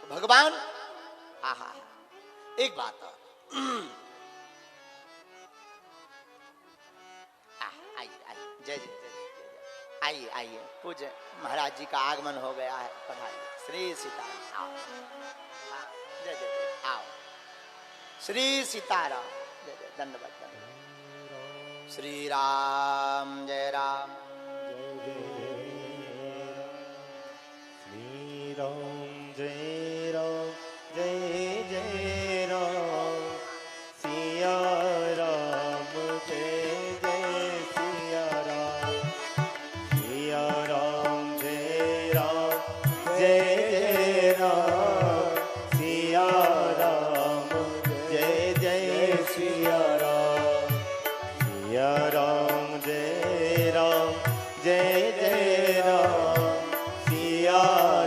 भगवान आहा एक बात जय जय जय आइए आइए पूज्य महाराज जी का आगमन हो गया है। पधारिए श्री सीताराम जय जय जय आओ श्री सीताराम जय जय दंडवत दंडवत श्री राम जय राम श्री राम जय राम जय जय राम सिया राम जय जय सिया राम सिया राम जय राम जय जय राम सिया राम जय जय सिया राम सिया राम जय राम जय जय राम सिया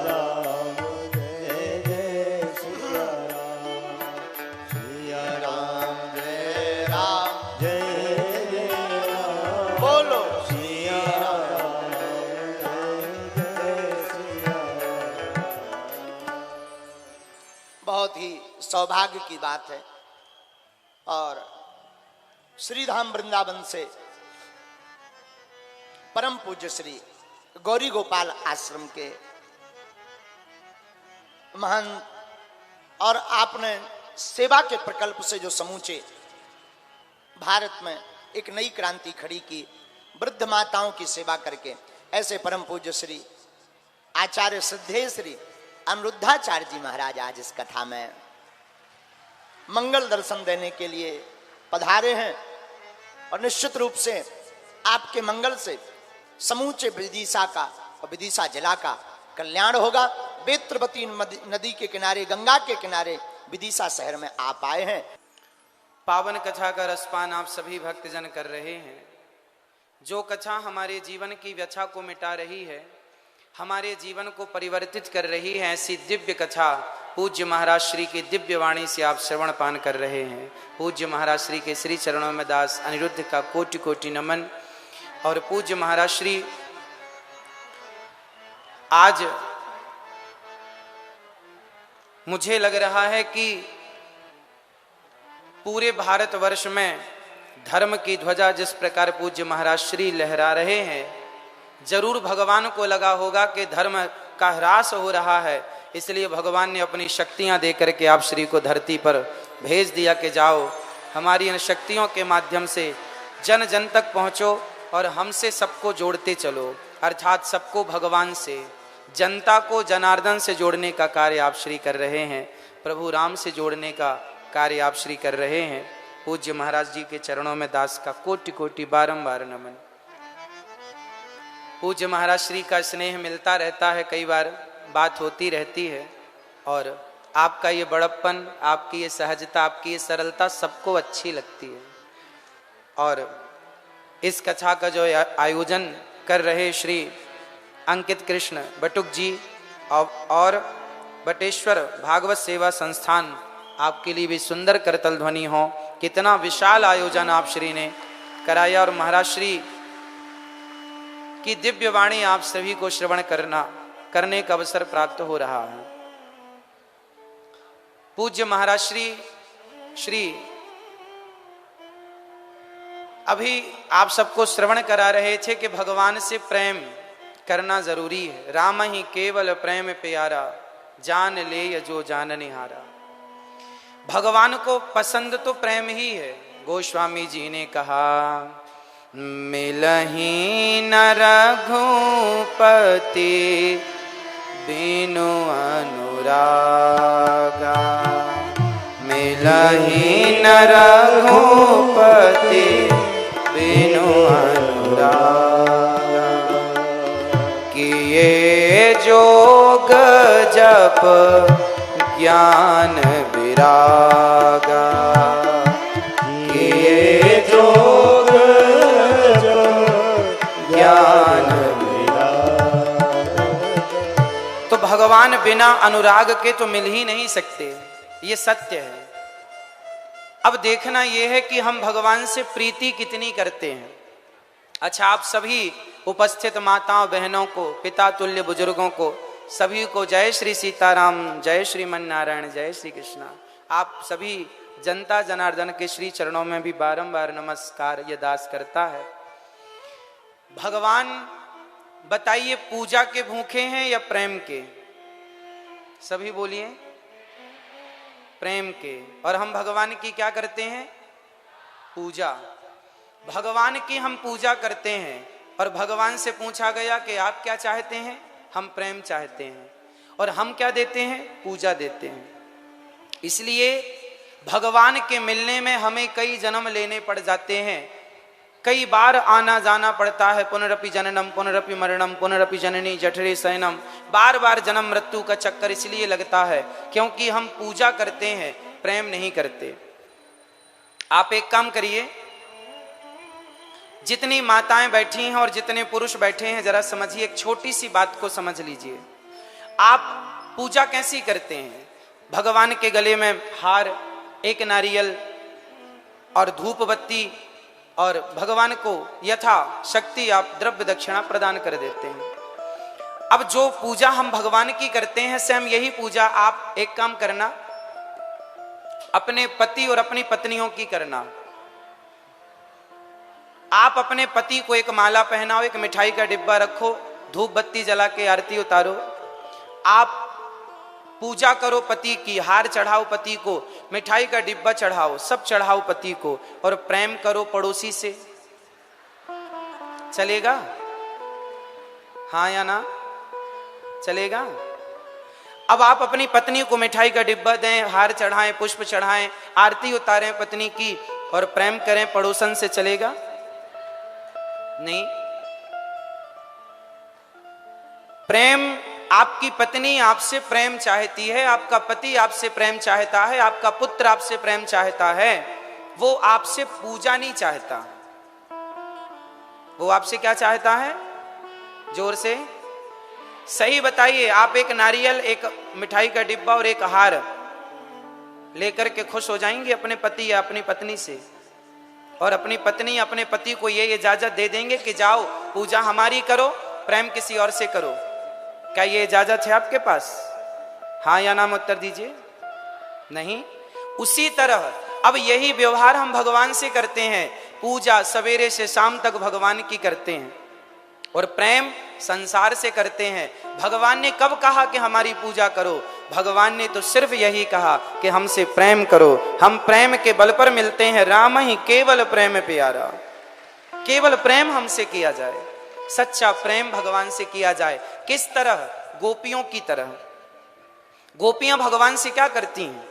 राम जय जय सिया राम सिया राम जय राम जय जय राम बोलो सिया राम जय जय सिया राम। बहुत ही सौभाग्य की बात है। और श्रीधाम वृंदावन से परम पूज्य श्री गौरी गोपाल आश्रम के महान और आपने सेवा के प्रकल्प से जो समूचे भारत में एक नई क्रांति खड़ी की, वृद्ध माताओं की सेवा करके, ऐसे परम पूज्य श्री आचार्य श्रद्धेय श्री अनिरुद्धाचार्य जी महाराज आज इस कथा में मंगल दर्शन देने के लिए पधारे हैं। और निश्चित रूप से आपके मंगल से समूचे विदिशा का और विदिशा जिला का कल्याण होगा। बेत्रवती नदी के किनारे, गंगा के किनारे विदिशा शहर में आप आए हैं। पावन कथा का रसपान आप सभी भक्तजन कर रहे हैं। जो कथा हमारे जीवन की व्यथा को मिटा रही है, हमारे जीवन को परिवर्तित कर रही है, ऐसी दिव्य कथा पूज्य महाराज श्री की दिव्य वाणी से आप श्रवण पान कर रहे हैं। पूज्य महाराज श्री के श्री चरणों में दास अनिरुद्ध का कोटि कोटि नमन। और पूज्य महाराज श्री आज मुझे लग रहा है कि पूरे भारतवर्ष में धर्म की ध्वजा जिस प्रकार पूज्य महाराज श्री लहरा रहे हैं, जरूर भगवान को लगा होगा कि धर्म का ह्रास हो रहा है, इसलिए भगवान ने अपनी शक्तियां दे करके आप श्री को धरती पर भेज दिया कि जाओ हमारी इन शक्तियों के माध्यम से जन जन तक पहुंचो और हमसे सबको जोड़ते चलो, अर्थात सबको भगवान से, जनता को जनार्दन से जोड़ने का कार्य आप श्री कर रहे हैं। प्रभु राम से जोड़ने का कार्य आप श्री कर रहे हैं। पूज्य महाराज जी के चरणों में दास का कोटि कोटि बारंबार नमन। पूज्य महाराज श्री का स्नेह मिलता रहता है, कई बार बात होती रहती है, और आपका ये बड़प्पन, आपकी ये सहजता, आपकी ये सरलता सबको अच्छी लगती है। और इस कथा का जो आयोजन कर रहे श्री अंकित कृष्ण बटुक जी और बटेश्वर भागवत सेवा संस्थान, आपके लिए भी सुंदर करतल ध्वनि हो। कितना विशाल आयोजन आप श्री ने कराया और महाराज श्री की दिव्य वाणी आप सभी को श्रवण करने का अवसर प्राप्त हो रहा है। पूज्य महाराज श्री अभी आप सबको श्रवण करा रहे थे कि भगवान से प्रेम करना जरूरी है। राम ही केवल प्रेम प्यारा, जान ले जो जान निहारा। भगवान को पसंद तो प्रेम ही है। गोस्वामी जी ने कहा, मिलही न रघुपति बिनु अनुरागा, मिलही न रघुपति बिनु अनुरागा। किए जोग जप ज्ञान विरागा, किए जोग ज्ञान विरागा। तो भगवान बिना अनुराग के तो मिल ही नहीं सकते, ये सत्य है। अब देखना यह है कि हम भगवान से प्रीति कितनी करते हैं। अच्छा, आप सभी उपस्थित माताओं बहनों को, पिता तुल्य बुजुर्गों को सभी को जय श्री सीताराम, जय श्रीमन नारायण, जय श्री कृष्णा। आप सभी जनता जनार्दन के श्री चरणों में भी बारंबार नमस्कार ये दास करता है। भगवान बताइए, पूजा के भूखे हैं या प्रेम के? सभी बोलिए, प्रेम के। और हम भगवान की क्या करते हैं? पूजा। भगवान की हम पूजा करते हैं और भगवान से पूछा गया कि आप क्या चाहते हैं? हम प्रेम चाहते हैं। और हम क्या देते हैं? पूजा देते हैं। इसलिए भगवान के मिलने में हमें कई जन्म लेने पड़ जाते हैं, कई बार आना जाना पड़ता है। पुनरपि जननम पुनरपि मरणम पुनरपि जननी जठरे शयनम। बार बार जन्म मृत्यु का चक्कर इसलिए लगता है क्योंकि हम पूजा करते हैं, प्रेम नहीं करते। आप एक काम करिए, जितनी माताएं बैठी हैं और जितने पुरुष बैठे हैं, जरा समझिए, एक छोटी सी बात को समझ लीजिए। आप पूजा कैसी करते हैं? भगवान के गले में हार, एक नारियल और धूप बत्ती, और भगवान को यथा शक्ति आप द्रव्य दक्षिणा प्रदान कर देते हैं। अब जो पूजा हम भगवान की करते हैं, सेम यही पूजा आप एक काम करना, अपने पति और अपनी पत्नियों की करना। आप अपने पति को एक माला पहनाओ, एक मिठाई का डिब्बा रखो, धूप बत्ती जला के आरती उतारो। आप पूजा करो पति की, हार चढ़ाओ पति को, मिठाई का डिब्बा चढ़ाओ, सब चढ़ाओ पति को, और प्रेम करो पड़ोसी से। चलेगा? हाँ या ना? चलेगा? अब आप अपनी पत्नी को मिठाई का डिब्बा दें, हार चढ़ाएं, पुष्प चढ़ाएं, आरती उतारें पत्नी की, और प्रेम करें पड़ोसन से। चलेगा? नहीं। प्रेम, आपकी पत्नी आपसे प्रेम चाहती है, आपका पति आपसे प्रेम चाहता है, आपका पुत्र आपसे प्रेम चाहता है, वो आपसे पूजा नहीं चाहता। वो आपसे क्या चाहता है? जोर से सही बताइए। आप एक नारियल, एक मिठाई का डिब्बा और एक हार लेकर के खुश हो जाएंगे अपने पति या अपनी पत्नी से? और अपनी पत्नी अपने पति को ये इजाजत दे देंगे कि जाओ पूजा हमारी करो, प्रेम किसी और से करो? क्या ये इजाजत है आपके पास? हाँ या ना में उत्तर दीजिए। नहीं। उसी तरह अब यही व्यवहार हम भगवान से करते हैं। पूजा सवेरे से शाम तक भगवान की करते हैं और प्रेम संसार से करते हैं। भगवान ने कब कहा कि हमारी पूजा करो? भगवान ने तो सिर्फ यही कहा कि हमसे प्रेम करो। हम प्रेम के बल पर मिलते हैं। राम ही केवल प्रेम प्यारा। केवल प्रेम हमसे किया जाए, सच्चा प्रेम भगवान से किया जाए। किस तरह? गोपियों की तरह। गोपियां भगवान से क्या करती हैं?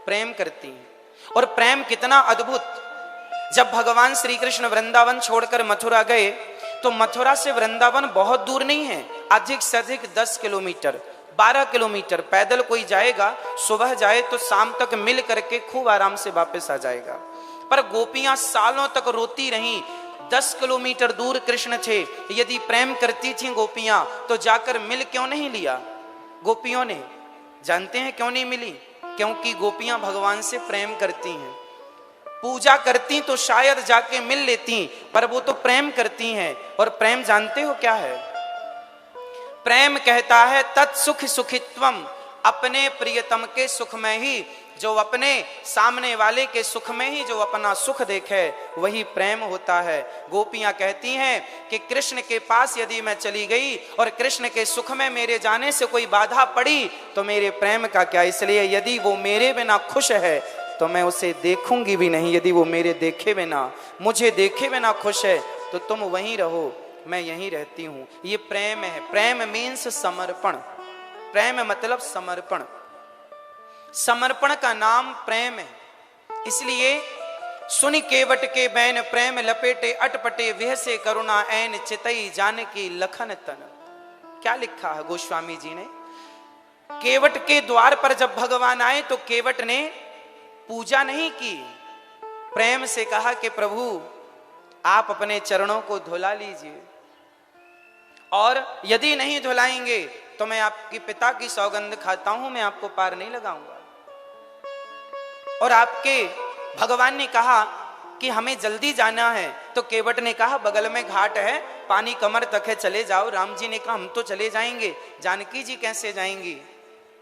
प्रेम करती हैं। और प्रेम कितना अद्भुत! जब भगवान श्री कृष्ण वृंदावन छोड़कर मथुरा गए, तो मथुरा से वृंदावन बहुत दूर नहीं है, अधिक से अधिक 10 किलोमीटर, 12 किलोमीटर पैदल कोई जाएगा, सुबह जाए तो शाम तक मिल करके खूब आराम से वापस आ जाएगा। पर गोपियां सालों तक रोती रहीं। 10 किलोमीटर दूर कृष्ण थे, यदि प्रेम करती थी गोपियां तो जाकर मिल क्यों नहीं लिया गोपियों ने? जानते हैं क्यों नहीं मिली? क्योंकि गोपियां भगवान से प्रेम करती हैं। पूजा करती तो शायद जाके मिल लेती, पर वो तो प्रेम करती हैं। और प्रेम जानते हो क्या है? प्रेम कहता है तत्सुख सुखित्वम, अपने प्रियतम के सुख में ही, जो अपने सामने वाले के सुख में ही जो अपना सुख देखे, वही प्रेम होता है। गोपियां कहती हैं कि कृष्ण के पास यदि मैं चली गई और कृष्ण के सुख में मेरे जाने से कोई बाधा पड़ी तो मेरे प्रेम का क्या? इसलिए यदि वो मेरे बिना खुश है तो मैं उसे देखूंगी भी नहीं। यदि वो मेरे देखे बिना, मुझे देखे बिना खुश है तो तुम वहीं रहो, मैं यहीं रहती हूं। ये प्रेम है। प्रेम मीन्स समर्पण। प्रेम मतलब समर्पण। समर्पण का नाम प्रेम है। इसलिए सुनि केवट के बैन प्रेम लपेटे अटपटे विह से करुणा ऐन चितई जानकी लखन तन। क्या लिखा है गोस्वामी जी ने? केवट के द्वार पर जब भगवान आए तो केवट ने पूजा नहीं की, प्रेम से कहा कि प्रभु आप अपने चरणों को धुला लीजिए, और यदि नहीं धुलाएंगे तो मैं आपके पिता की सौगंध खाता हूं, मैं आपको पार नहीं लगाऊंगा। और आपके भगवान ने कहा कि हमें जल्दी जाना है। तो केवट ने कहा बगल में घाट है, पानी कमर तक है, चले जाओ। राम जी ने कहा हम तो चले जाएंगे, जानकी जी कैसे जाएंगी?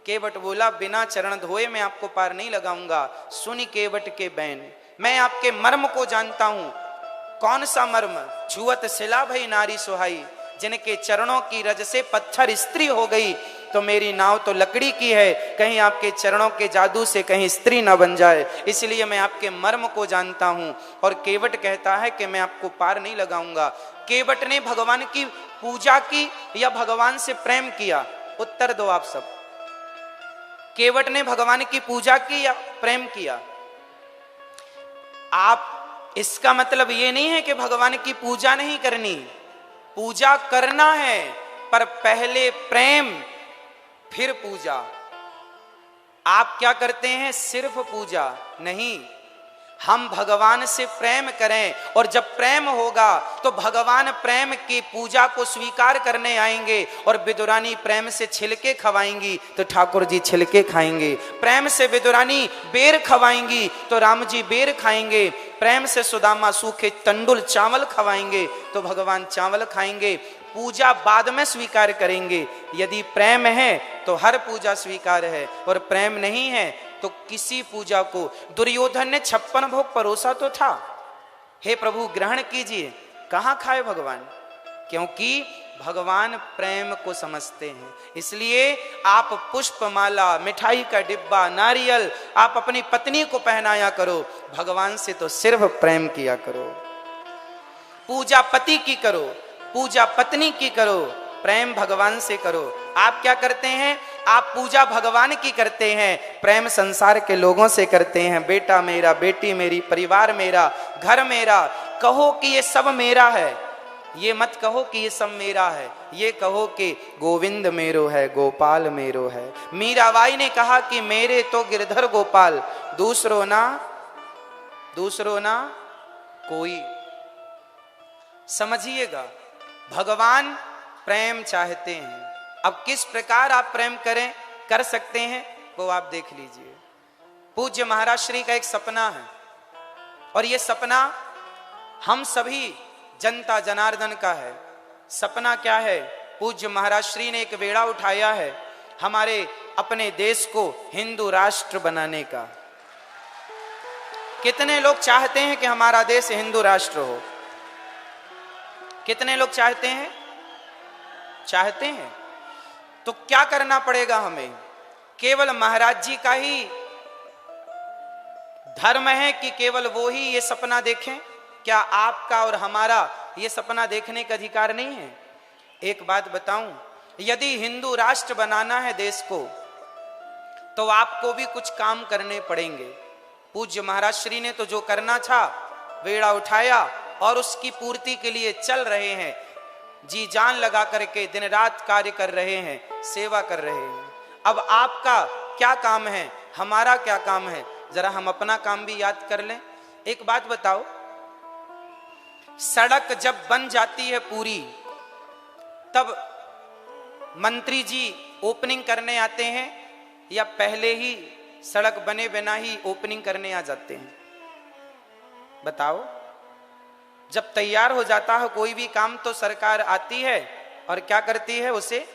केवट बोला बिना चरण धोए मैं आपको पार नहीं लगाऊंगा। सुनी केवट के बैन, मैं आपके मर्म को जानता हूं। कौन सा मर्म? छुअत शिला भई नारी सुहाई, जिनके चरणों की रज से पत्थर स्त्री हो गई। तो मेरी नाव तो लकड़ी की है, कहीं आपके चरणों के जादू से कहीं स्त्री ना बन जाए, इसलिए मैं आपके मर्म को जानता हूं। और केवट कहता है कि मैं आपको पार नहीं लगाऊंगा। केवट ने भगवान की पूजा की या भगवान से प्रेम किया? उत्तर दो आप सब। केवट ने भगवान की पूजा की या प्रेम किया? आप, इसका मतलब ये नहीं है कि भगवान की पूजा नहीं करनी, पूजा करना है, पर पहले प्रेम फिर पूजा। आप क्या करते हैं? सिर्फ पूजा नहीं, हम भगवान से प्रेम करें, और जब प्रेम होगा तो भगवान प्रेम की पूजा को स्वीकार करने आएंगे। और विदुरानी प्रेम से छिलके खवाएंगी तो ठाकुर जी छिलके खाएंगे, प्रेम से विदुरानी बेर खवाएंगी तो राम जी बेर खाएंगे, प्रेम से सुदामा सूखे तंडुल चावल खवाएंगे तो भगवान चावल खाएंगे। पूजा बाद में स्वीकार करेंगे। यदि प्रेम है तो हर पूजा स्वीकार है, और प्रेम नहीं है तो किसी पूजा को। दुर्योधन ने 56 भोग परोसा तो था, हे प्रभु ग्रहण कीजिए, कहां खाए भगवान? क्योंकि भगवान प्रेम को समझते हैं। इसलिए आप पुष्पमाला, मिठाई का डिब्बा, नारियल आप अपनी पत्नी को पहनाया करो, भगवान से तो सिर्फ प्रेम किया करो। पूजा पति की करो, पूजा पत्नी की करो, प्रेम भगवान से करो। आप क्या करते हैं? आप पूजा भगवान की करते हैं, प्रेम संसार के लोगों से करते हैं। बेटा मेरा, बेटी मेरी, परिवार मेरा, घर मेरा। कहो कि ये सब मेरा है, ये मत कहो कि ये सब मेरा है, ये कहो कि गोविंद मेरो है, गोपाल मेरो है। मीराबाई ने कहा कि मेरे तो गिरधर गोपाल, दूसरो ना कोई। समझिएगा, भगवान प्रेम चाहते हैं। अब किस प्रकार आप प्रेम कर सकते हैं वो आप देख लीजिए। पूज्य महाराज श्री का एक सपना है, और ये सपना हम सभी जनता जनार्दन का है। सपना क्या है? पूज्य महाराज श्री ने एक बेड़ा उठाया है हमारे अपने देश को हिंदू राष्ट्र बनाने का। कितने लोग चाहते हैं कि हमारा देश हिंदू राष्ट्र हो? कितने लोग चाहते हैं? चाहते हैं। तो क्या करना पड़ेगा हमें? केवल महाराज जी का ही धर्म है कि केवल वो ही ये सपना देखें? क्या आपका और हमारा ये सपना देखने का अधिकार नहीं है? एक बात बताऊं, यदि हिंदू राष्ट्र बनाना है देश को, तो आपको भी कुछ काम करने पड़ेंगे। पूज्य महाराज श्री ने तो जो करना था बेड़ा उठाया, और उसकी पूर्ति के लिए चल रहे हैं, जी जान लगा करके दिन रात कार्य कर रहे हैं, सेवा कर रहे हैं। अब आपका क्या काम है, हमारा क्या काम है? जरा हम अपना काम भी याद कर लें। एक बात बताओ, सड़क जब बन जाती है पूरी, तब मंत्री जी ओपनिंग करने आते हैं या पहले ही सड़क बने बिना ही ओपनिंग करने आ जाते हैं? बताओ। जब तैयार हो जाता है कोई भी काम तो सरकार आती है और क्या करती है? उसे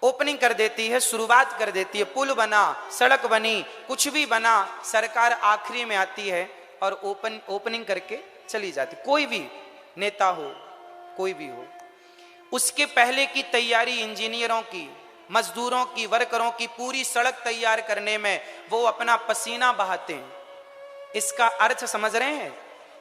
ओपनिंग कर देती है, शुरुआत कर देती है। पुल बना, सड़क बनी, कुछ भी बना, सरकार आखिरी में आती है और ओपनिंग करके चली जाती। कोई भी नेता हो, कोई भी हो, उसके पहले की तैयारी इंजीनियरों की, मजदूरों की, वर्करों की पूरी सड़क तैयार करने में वो अपना पसीना बहाते हैं। इसका अर्थ समझ रहे हैं?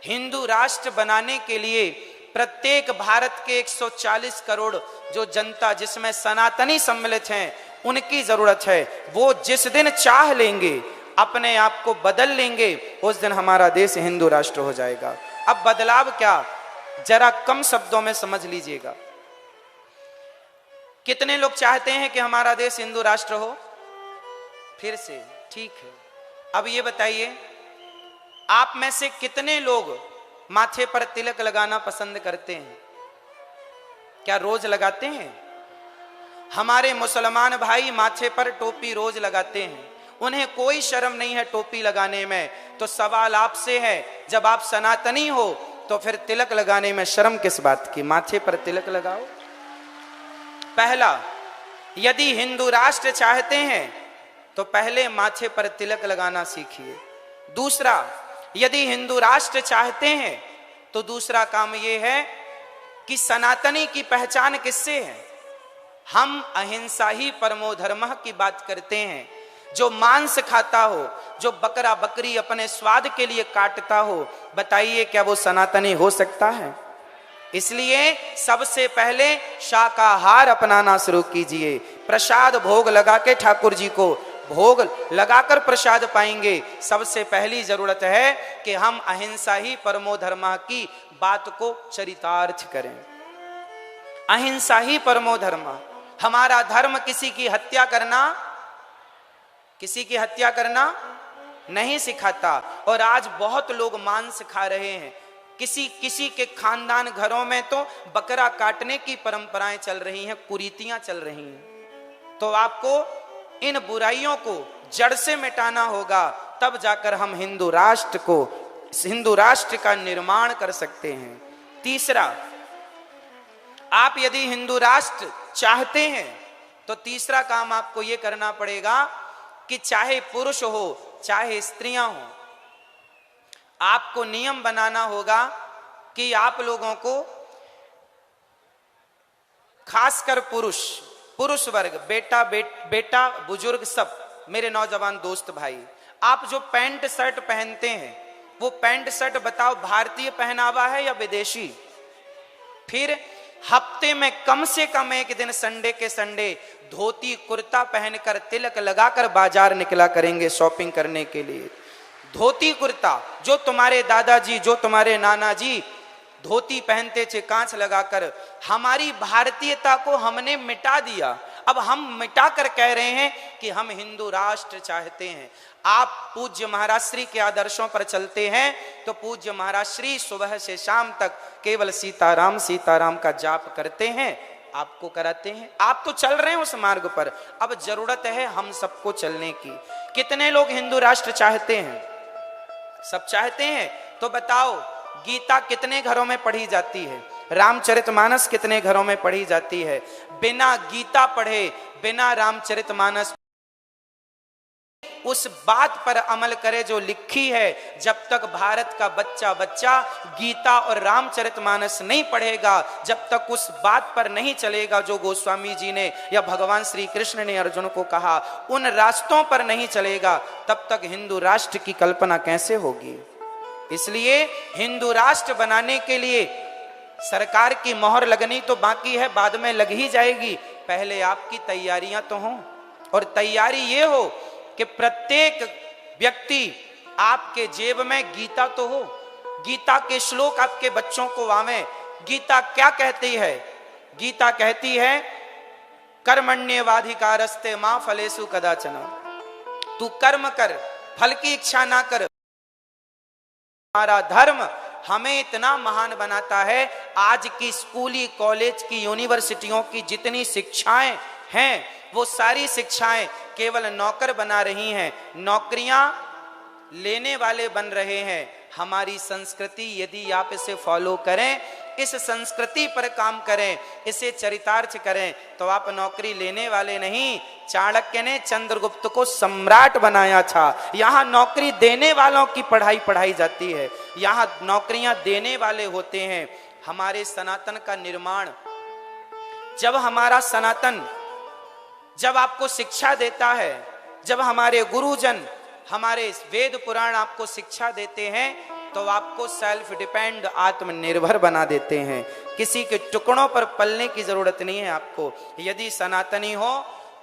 हिंदू राष्ट्र बनाने के लिए प्रत्येक भारत के 140 करोड़ जो जनता, जिसमें सनातनी सम्मिलित हैं, उनकी जरूरत है। वो जिस दिन चाह लेंगे, अपने आप को बदल लेंगे, उस दिन हमारा देश हिंदू राष्ट्र हो जाएगा। अब बदलाव क्या, जरा कम शब्दों में समझ लीजिएगा। कितने लोग चाहते हैं कि हमारा देश हिंदू राष्ट्र हो? फिर से ठीक है। अब ये बताइए, आप में से कितने लोग माथे पर तिलक लगाना पसंद करते हैं? क्या रोज लगाते हैं? हमारे मुसलमान भाई माथे पर टोपी रोज लगाते हैं, उन्हें कोई शर्म नहीं है टोपी लगाने में। तो सवाल आपसे है, जब आप सनातनी हो तो फिर तिलक लगाने में शर्म किस बात की? माथे पर तिलक लगाओ। पहला, यदि हिंदू राष्ट्र चाहते हैं तो पहले माथे पर तिलक लगाना सीखिए। दूसरा, यदि हिंदू राष्ट्र चाहते हैं तो दूसरा काम यह है कि सनातनी की पहचान किससे है? हम अहिंसा ही परमो धर्मः की बात करते हैं। जो मांस खाता हो, जो बकरा बकरी अपने स्वाद के लिए काटता हो, बताइए क्या वो सनातनी हो सकता है? इसलिए सबसे पहले शाकाहार अपनाना शुरू कीजिए। प्रसाद भोग लगा के ठाकुर जी को भोग लगाकर प्रसाद पाएंगे। सबसे पहली जरूरत है कि हम अहिंसा ही परमो धर्मः की बात को चरितार्थ करें। अहिंसा ही परमो धर्मः। हमारा धर्म किसी की हत्या करना नहीं सिखाता। और आज बहुत लोग मांस खा रहे हैं। किसी के खानदान घरों में तो बकरा काटने की परंपराएं चल रही हैं, कुरीतियां चल रही हैं। तो आपको इन बुराइयों को जड़ से मिटाना होगा, तब जाकर हम हिंदू राष्ट्र का निर्माण कर सकते हैं। तीसरा, आप यदि हिंदू राष्ट्र चाहते हैं तो तीसरा काम आपको यह करना पड़ेगा कि चाहे पुरुष हो चाहे स्त्रियां हो, आपको नियम बनाना होगा कि आप लोगों को, खासकर पुरुष वर्ग, बेटा बुजुर्ग, सब मेरे नौजवान दोस्त भाई, आप जो पैंट शर्ट पहनते हैं वो पैंट शर्ट बताओ भारतीय पहनावा है या विदेशी? फिर हफ्ते में कम से कम एक दिन संडे के संडे धोती कुर्ता पहनकर तिलक लगाकर बाजार निकला करेंगे शॉपिंग करने के लिए। धोती कुर्ता, जो तुम्हारे दादाजी, जो तुम्हारे नाना जी धोती पहनते थे कांच लगाकर, हमारी भारतीयता को हमने मिटा दिया। अब हम मिटा कर कह रहे हैं कि हम हिंदू राष्ट्र चाहते हैं। आप पूज्य महाराज श्री के आदर्शों पर चलते हैं तो पूज्य महाराज श्री सुबह से शाम तक केवल सीताराम सीताराम का जाप करते हैं, आपको कराते हैं। आप तो चल रहे हैं उस मार्ग पर, अब जरूरत है हम सबको चलने की। कितने लोग हिंदू राष्ट्र चाहते हैं? सब चाहते हैं। तो बताओ, गीता कितने घरों में पढ़ी जाती है? रामचरितमानस कितने घरों में पढ़ी जाती है? बिना गीता पढ़े, बिना रामचरितमानस उस बात पर अमल करे जो लिखी है। जब तक भारत का बच्चा गीता और रामचरितमानस नहीं पढ़ेगा, जब तक उस बात पर नहीं चलेगा जो गोस्वामी जी ने या भगवान श्री कृष्ण ने अर्जुन को कहा, उन रास्तों पर नहीं चलेगा, तब तक हिंदू राष्ट्र की कल्पना कैसे होगी? इसलिए हिंदू राष्ट्र बनाने के लिए सरकार की मोहर लगनी तो बाकी है, बाद में लग ही जाएगी। पहले आपकी तैयारियां तो हों, और तैयारी ये हो कि प्रत्येक व्यक्ति आपके जेब में गीता तो हो, गीता के श्लोक आपके बच्चों को आवे। गीता क्या कहती है? गीता कहती है कर्मण्येवाधिकारस्ते मां फलेषु कदाचन। तू कर्म कर, फल की इच्छा ना कर। हमारा धर्म हमें इतना महान बनाता है। आज की स्कूली, कॉलेज की, यूनिवर्सिटियों की जितनी शिक्षाएं हैं, वो सारी शिक्षाएं केवल नौकर बना रही हैं, नौकरियां लेने वाले बन रहे हैं। हमारी संस्कृति यदि आप इसे फॉलो करें, इस संस्कृति पर काम करें, इसे चरितार्थ करें, तो आप नौकरी लेने वाले नहीं। चाणक्य ने चंद्रगुप्त को सम्राट बनाया था। यहां नौकरी देने वालों की पढ़ाई जाती है, यहां नौकरियां देने वाले होते हैं। हमारे सनातन का निर्माण, जब हमारा सनातन जब आपको शिक्षा देता है, जब हमारे गुरुजन, हमारे वेद पुराण आपको शिक्षा देते हैं, तो आपको सेल्फ डिपेंड, आत्मनिर्भर बना देते हैं। किसी के टुकड़ों पर पलने की जरूरत नहीं है आपको। यदि सनातनी हो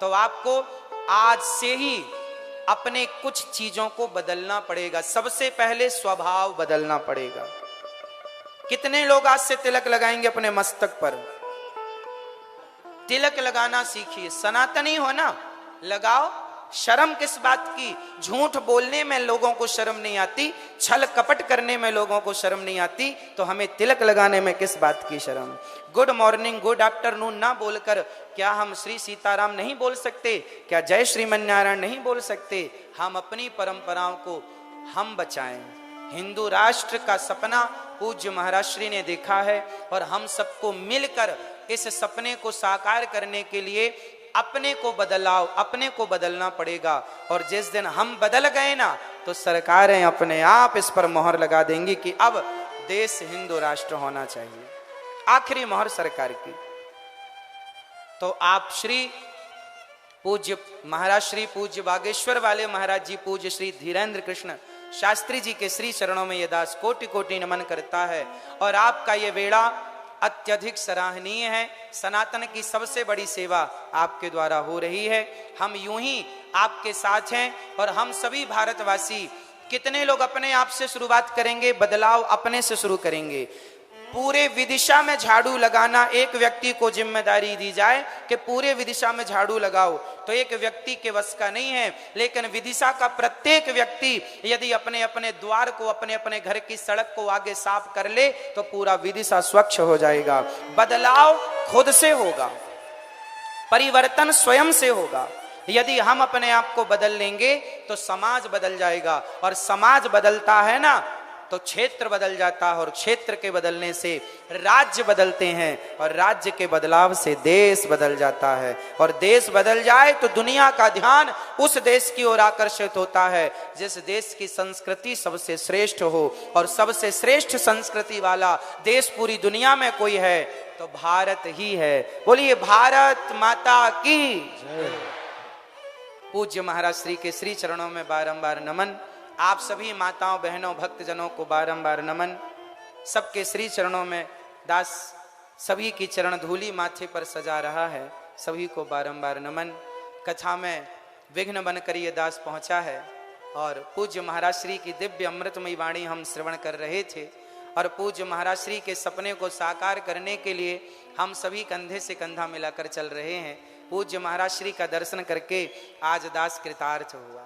तो आपको आज से ही अपने कुछ चीजों को बदलना पड़ेगा। सबसे पहले स्वभाव बदलना पड़ेगा। कितने लोग आज से तिलक लगाएंगे अपने मस्तक पर? तिलक लगाना सीखिए। सनातनी हो ना, लगाओ। शर्म किस बात की? झूठ बोलने में लोगों को शर्म नहीं आती, छल कपट करने में लोगों को शर्म नहीं आती, तो हमें तिलक लगाने में किस बात की शर्म? गुड मॉर्निंग, गुड आफ्टरनून ना बोलकर क्या हम श्री सीताराम नहीं बोल सकते? क्या जय श्रीमन नारायण नहीं बोल सकते? हम अपनी परंपराओं को हम बचाएं। हिंदू राष्ट्र का सपना पूज्य महाराज श्री ने देखा है और हम सबको मिलकर इस सपने को साकार करने के लिए अपने को बदलना पड़ेगा। और जिस दिन हम बदल गए ना तो सरकारें अपने आप इस पर मोहर लगा देंगी कि अब देश हिंदू राष्ट्र होना चाहिए। आखिरी मोहर सरकार की। तो आप श्री पूज्य महाराज श्री पूज्य बागेश्वर वाले महाराज जी पूज्य श्री धीरेन्द्र कृष्ण शास्त्री जी के श्री चरणों में यह दास कोटि कोटि नमन करता है। और आपका ये बेड़ा अत्यधिक सराहनीय है। सनातन की सबसे बड़ी सेवा आपके द्वारा हो रही है। हम यूं ही आपके साथ हैं और हम सभी भारतवासी कितने लोग अपने आप से शुरुआत करेंगे, बदलाव अपने से शुरू करेंगे। पूरे विदिशा में झाड़ू लगाना एक व्यक्ति को जिम्मेदारी दी जाए कि पूरे विदिशा में झाड़ू लगाओ, तो एक व्यक्ति के वश का नहीं है। लेकिन विदिशा का प्रत्येक व्यक्ति यदि अपने अपने द्वार को, अपने अपने घर की सड़क को आगे साफ कर ले तो पूरा विदिशा स्वच्छ हो जाएगा। बदलाव खुद से होगा, परिवर्तन स्वयं से होगा। यदि हम अपने आप को बदल लेंगे तो समाज बदल जाएगा, और समाज बदलता है ना तो क्षेत्र बदल जाता है, और क्षेत्र के बदलने से राज्य बदलते हैं, और राज्य के बदलाव से देश बदल जाता है, और देश बदल जाए तो दुनिया का ध्यान उस देश की ओर आकर्षित होता है जिस देश की संस्कृति सबसे श्रेष्ठ हो। और सबसे श्रेष्ठ संस्कृति वाला देश पूरी दुनिया में कोई है तो भारत ही है। बोलिए भारत माता की। पूज्य महाराज श्री के श्री चरणों में बारंबार नमन। आप सभी माताओं, बहनों, भक्तजनों को बारंबार नमन। सबके श्री चरणों में दास सभी की चरण धूली माथे पर सजा रहा है, सभी को बारंबार नमन। कथा में विघ्न बनकर ये दास पहुंचा है और पूज्य महाराज श्री की दिव्य अमृतमयी वाणी हम श्रवण कर रहे थे, और पूज्य महाराज श्री के सपने को साकार करने के लिए हम सभी कंधे से कंधा मिलाकर चल रहे हैं। पूज्य महाराज श्री का दर्शन करके आज दास कृतार्थ हुआ।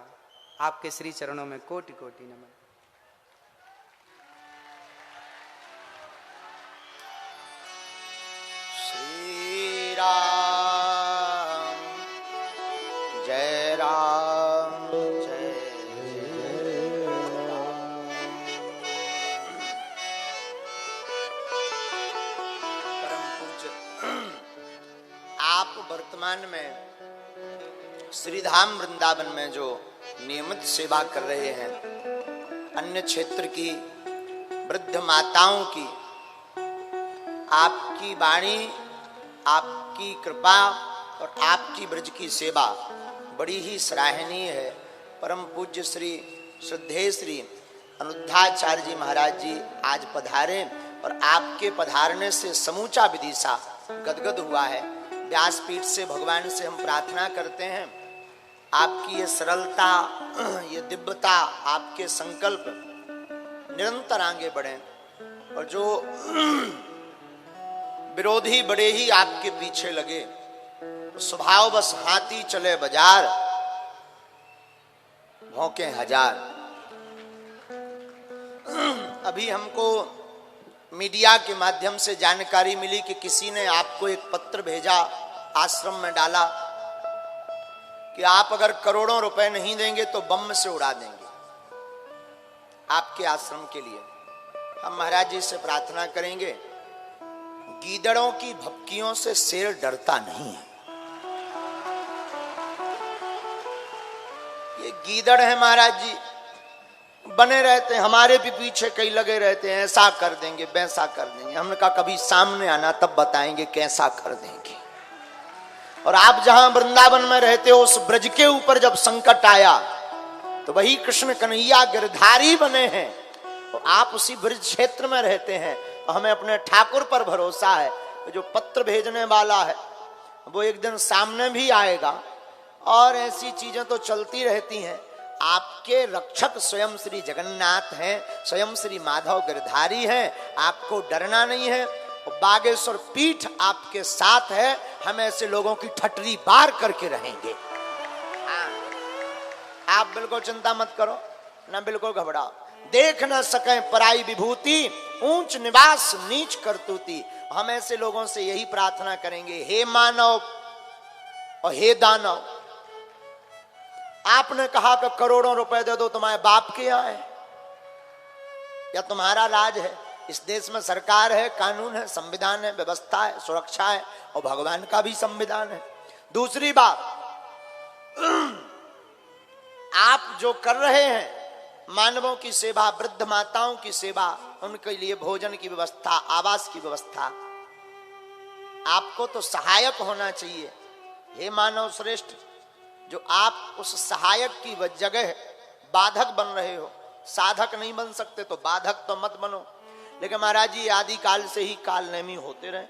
आपके श्री चरणों में कोटि कोटि नमन। श्री राम जय राम जय जय राम। परम पूज्य आप वर्तमान में श्रीधाम वृंदावन में जो नियमित सेवा कर रहे हैं, अन्य क्षेत्र की वृद्ध माताओं की आपकी वाणी, आपकी कृपा और आपकी ब्रज की सेवा बड़ी ही सराहनीय है। परम पूज्य श्री श्रद्धेय श्री अनुद्धाचार्य जी महाराज जी आज पधारे और आपके पधारने से समूचा विदिशा गदगद हुआ है। व्यासपीठ से भगवान से हम प्रार्थना करते हैं आपकी ये सरलता, ये दिव्यता, आपके संकल्प निरंतर आगे बढ़े, और जो विरोधी बड़े ही आपके पीछे लगे, स्वभाव बस हाथी चले बाजार भौंके हजार। अभी हमको मीडिया के माध्यम से जानकारी मिली कि किसी ने आपको एक पत्र भेजा, आश्रम में डाला कि आप अगर करोड़ों रुपए नहीं देंगे तो बम से उड़ा देंगे आपके आश्रम के लिए। हम महाराज जी से प्रार्थना करेंगे, गीदड़ों की भपकियों से शेर डरता नहीं है। ये गीदड़ है महाराज जी, बने रहते हैं, हमारे भी पीछे कई लगे रहते हैं, ऐसा कर देंगे वैसा कर देंगे। हमने कहा कभी सामने आना तब बताएंगे कैसा कर देंगे। और आप जहां वृंदावन में रहते हो उस ब्रज के ऊपर जब संकट आया तो वही कृष्ण कन्हैया गिरधारी बने हैं, और आप उसी ब्रज क्षेत्र में रहते हैं। और हमें अपने ठाकुर पर भरोसा है, जो पत्र भेजने वाला है वो एक दिन सामने भी आएगा। और ऐसी चीजें तो चलती रहती हैं। आपके रक्षक स्वयं श्री जगन्नाथ हैं, स्वयं श्री माधव गिरधारी हैं, आपको डरना नहीं है। बागेश्वर पीठ आपके साथ है, हम ऐसे लोगों की ठटरी बार करके रहेंगे। आप बिल्कुल चिंता मत करो, ना बिल्कुल घबराओ। देख न सके पराई विभूति, ऊंच निवास नीच करतूती। हम ऐसे लोगों से यही प्रार्थना करेंगे, हे मानव और हे दानव, आपने कहा कि करोड़ों रुपए दे दो, तुम्हारे बाप के यहाँ है, या तुम्हारा राज है? इस देश में सरकार है, कानून है, संविधान है, व्यवस्था है, सुरक्षा है, और भगवान का भी संविधान है। दूसरी बात, आप जो कर रहे हैं मानवों की सेवा, वृद्ध माताओं की सेवा, उनके लिए भोजन की व्यवस्था, आवास की व्यवस्था, आपको तो सहायक होना चाहिए। हे मानव श्रेष्ठ, जो आप उस सहायक की जगह बाधक बन रहे हो, साधक नहीं बन सकते तो बाधक तो मत बनो। लेकिन महाराज जी आदि काल से ही कालनेमी होते रहे,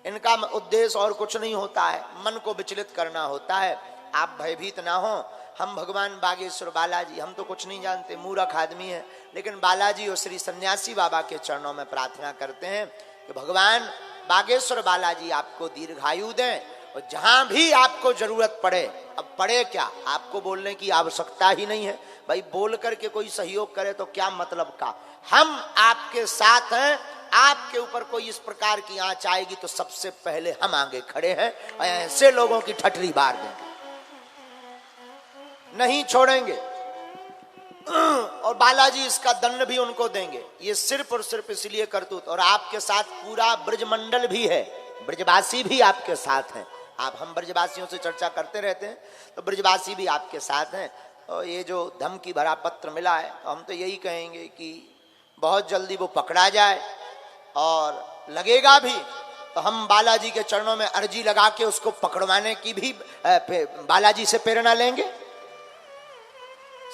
इनका उद्देश्य और कुछ नहीं होता है, मन को विचलित करना होता है। आप भयभीत ना हो। हम भगवान बागेश्वर बालाजी, हम तो कुछ नहीं जानते, मूर्ख आदमी है, लेकिन बालाजी और श्री सन्यासी बाबा के चरणों में प्रार्थना करते हैं कि भगवान बागेश्वर बालाजी आपको दीर्घायु दें, और जहां भी आपको जरूरत पड़े, अब पड़े क्या, आपको बोलने की आवश्यकता ही नहीं है भाई, बोल करके कोई सहयोग करे तो क्या मतलब का, हम आपके साथ हैं। आपके ऊपर कोई इस प्रकार की आंच आएगी तो सबसे पहले हम आगे खड़े हैं और ऐसे लोगों की ठठरी बार देंगे, नहीं छोड़ेंगे, और बालाजी इसका दंड भी उनको देंगे। ये सिर्फ और सिर्फ इसलिए करतूत, और आपके साथ पूरा ब्रजमंडल भी है, ब्रजवासी भी आपके साथ हैं। हम ब्रजवासियों से चर्चा करते रहते हैं, तो ब्रजवासी भी आपके साथ हैं। और ये जो धमकी भरा पत्र मिला है, तो हम तो यही कहेंगे कि बहुत जल्दी वो पकड़ा जाए, और लगेगा भी तो हम बालाजी के चरणों में अर्जी लगा के उसको पकड़वाने की भी बालाजी से प्रेरणा लेंगे,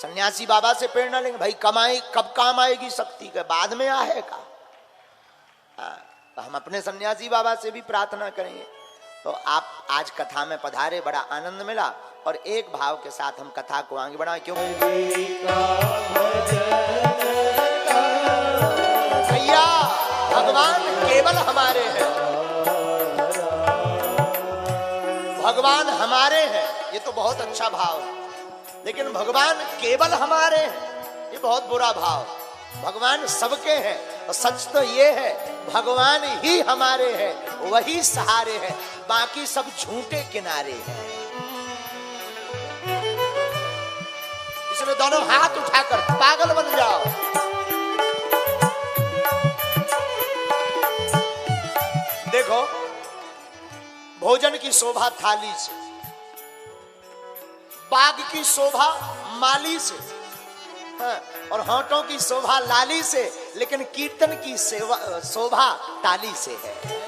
सन्यासी बाबा से प्रेरणा लेंगे। भाई कमाई कब काम आएगी शक्ति के, बाद में आएगा। तो हम अपने सन्यासी बाबा से भी प्रार्थना करेंगे। तो आप आज कथा में पधारे, बड़ा आनंद मिला, और एक भाव के साथ हम कथा को आगे बढ़ाएं। क्यों भैया, भगवान केवल हमारे हैं, भगवान हमारे हैं, ये तो बहुत अच्छा भाव है। लेकिन भगवान केवल हमारे हैं, ये बहुत बुरा भाव। भगवान सबके हैं, और सच तो ये है भगवान ही हमारे हैं, वही सहारे हैं, बाकी सब झूठे किनारे हैं। इसलिए दोनों हाथ उठाकर पागल बन जाओ। देखो, भोजन की शोभा थाली से, बाग की शोभा माली से, हाँ, और होंठों की शोभा लाली से, लेकिन कीर्तन की शोभा ताली से है।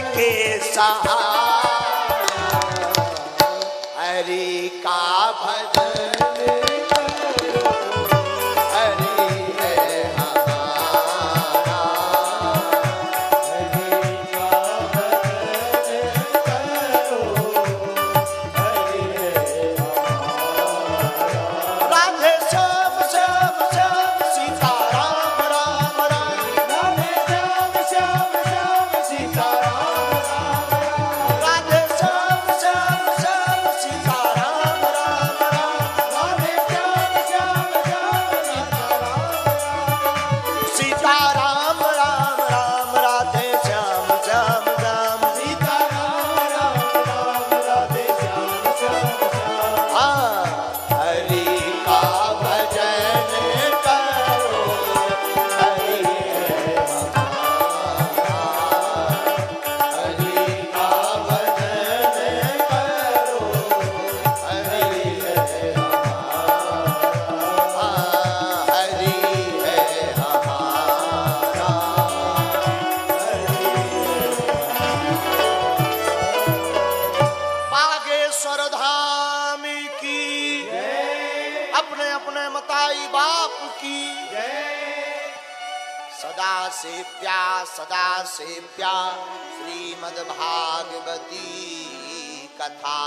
के सहारा हरि का भजन करो, हरि है हमारा, हरि का भजन करो, हरि है हमारा। राधे श्याम श्याम श्याम सीता राम राम राम, राधे श्याम श्याम श्याम सीता अपने अपने मताई बाप की सदा सेव्या श्रीमद् भागवती कथा।